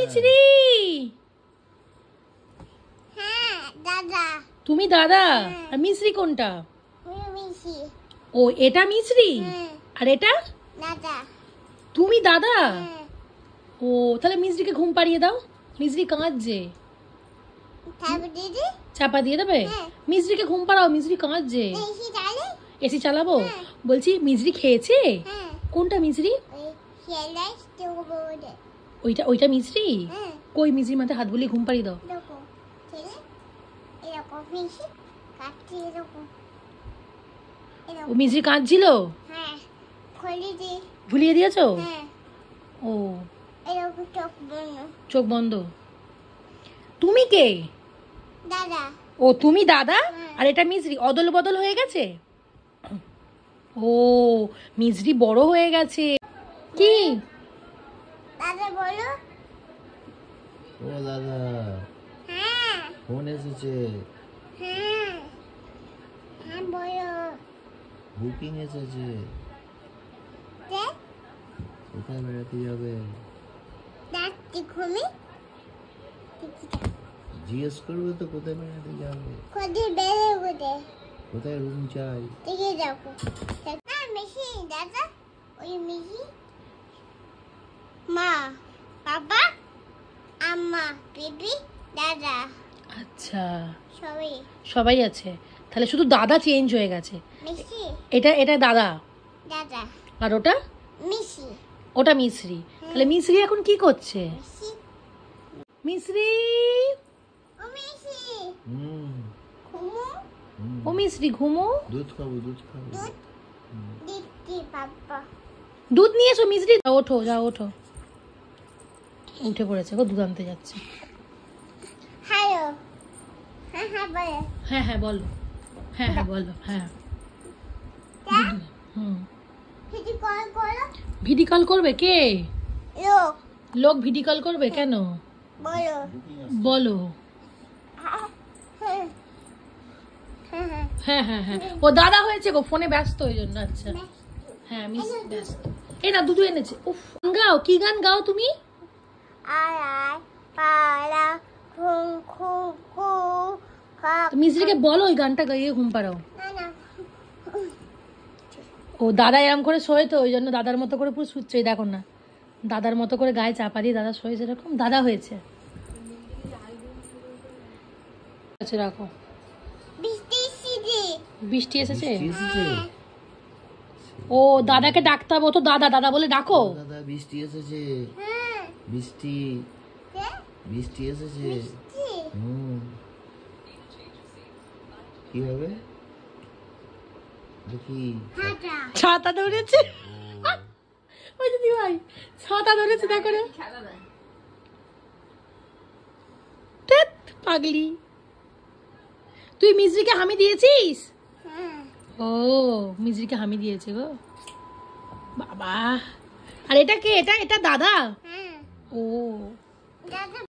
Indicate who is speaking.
Speaker 1: মিছরি।
Speaker 2: হ্যাঁ দাদা।
Speaker 1: তুমি দাদা আর মিছরি কোনটা?
Speaker 2: মিছি।
Speaker 1: ও এটা মিছরি আর এটা
Speaker 2: দাদা।
Speaker 1: তুমি দাদা? ও তাহলে মিছরিকে ঘুম পাড়িয়ে দাও, মিছরি কাঁদছে। চাপা দিয়ে দেবে? মিছরিকে ঘুম পাড়াও, মিছরি কাঁদছে। এসি চালাবো? বলছি মিছরি খেয়েছে? কোনটা মিছরি? ওইটা ওইটা মিছরি? কই মিছরি মাথায় হাত বুলিয়ে ঘুম পাড়িয়ে দাও। ও মিছরি কাঁদছিল? ভুলিয়ে দিয়েছো? ও চোখ বন্ধ। তুমি কে?
Speaker 2: দাদা।
Speaker 1: ও তুমি দাদা আর এটা মিছরি, অদল বদল হয়ে গেছে। ও মিছরি বড় হয়ে গেছে। কি
Speaker 2: দাদা বলো?
Speaker 3: ও দাদা,
Speaker 2: হ্যাঁ
Speaker 3: ফোন এসেছে।
Speaker 2: হ্যাঁ হ্যাঁ বলো।
Speaker 3: বুকিং এসেছে। কোথায় বেড়াতে যাবে?
Speaker 2: ডাক্তি ঘুমি
Speaker 3: জিজ্ঞেস করবে তো কোথায় বেড়াতে যাবে।
Speaker 2: কোথায় বেরোবে?
Speaker 3: কোথায় রুম চাই?
Speaker 2: দেখে যাবো। হ্যাঁ মিশি দাদা, ওই মিশি মা বাবা আম্মা বেবি দাদা।
Speaker 1: আচ্ছা
Speaker 2: সবাই
Speaker 1: সবাই আছে, তাহলে শুধু দাদা চেঞ্জ হয়ে গেছে।
Speaker 2: মিশি
Speaker 1: এটা এটা দাদা
Speaker 2: দাদা
Speaker 1: আর ওটা
Speaker 2: মিশি।
Speaker 1: ওটা মিছরি। তাহলে মিছরি এখন কি করছে?
Speaker 2: মিশি
Speaker 1: মিছরি
Speaker 2: ও মিশি
Speaker 3: হুম
Speaker 2: ঘুমো।
Speaker 1: ও মিছরি ঘুমো।
Speaker 3: দুধ খাবো, দুধ খাবো।
Speaker 2: দুধ দিদি বাবা।
Speaker 1: দুধ নিয়ে এসো মিছরি। ওঠো যাও ওঠো। উঠে পড়েছে গো, দুধ আনতে যাচ্ছে।
Speaker 2: হ্যালো হ্যাঁ হ্যাঁ বলো।
Speaker 1: হ্যাঁ হ্যাঁ বলো, হ্যাঁ হ্যাঁ বলো। হ্যাঁ হুম
Speaker 2: কিছু কল করো।
Speaker 1: ভিডিও কল করবে কে?
Speaker 2: লোক
Speaker 1: লোক ভিডিও কল করবে কেন?
Speaker 2: বলো।
Speaker 1: বলো।
Speaker 2: হ্যাঁ হ্যাঁ হ্যাঁ
Speaker 1: হ্যাঁ হ্যাঁ হ্যাঁ ও দাদা হয়েছে গো, ফোনে ব্যস্ত ওই জন্য। আচ্ছা হ্যাঁ মিস ব্যস্ত। এই না দুধু এনেছে। উফ গাও, কি গান গাও তুমি?
Speaker 2: আয় পালা ঘুম ঘুম ঘুম
Speaker 1: মিছরিকে বলো ওই গানটা গাইয়ে ঘুম পাড়াও।
Speaker 2: না না
Speaker 1: ও দাদা এরম করে শোয় তো ওই জন্য দাদার মতো করে পুরো শুচ্ছে। দেখো না দাদার মতো করে গায়ে চাপা দিয়ে দাদা শোয়, যেরকম দাদা হয়েছে। আচ্ছা রাখো। বৃষ্টি এসেছে?
Speaker 3: এসেছে?
Speaker 1: ও দাদাকে ডাকতে হবে, ও তো দাদা দাদা বলে ডাকো।
Speaker 3: দাদা বৃষ্টি এসেছে। বৃষ্টি বৃষ্টি এসেছে। হুম কি হবে দেখি?
Speaker 1: ছাতা ধরেছে। ওই দিদি ভাই ছাতা ধরেছে, দেখো না পাগলি। তুই মিছরিকে হামি দিয়েছিস? ও মিছরিকে হামি দিয়েছে গো বাবা। আর এটা কে? এটা এটা দাদা? ও
Speaker 2: দাদা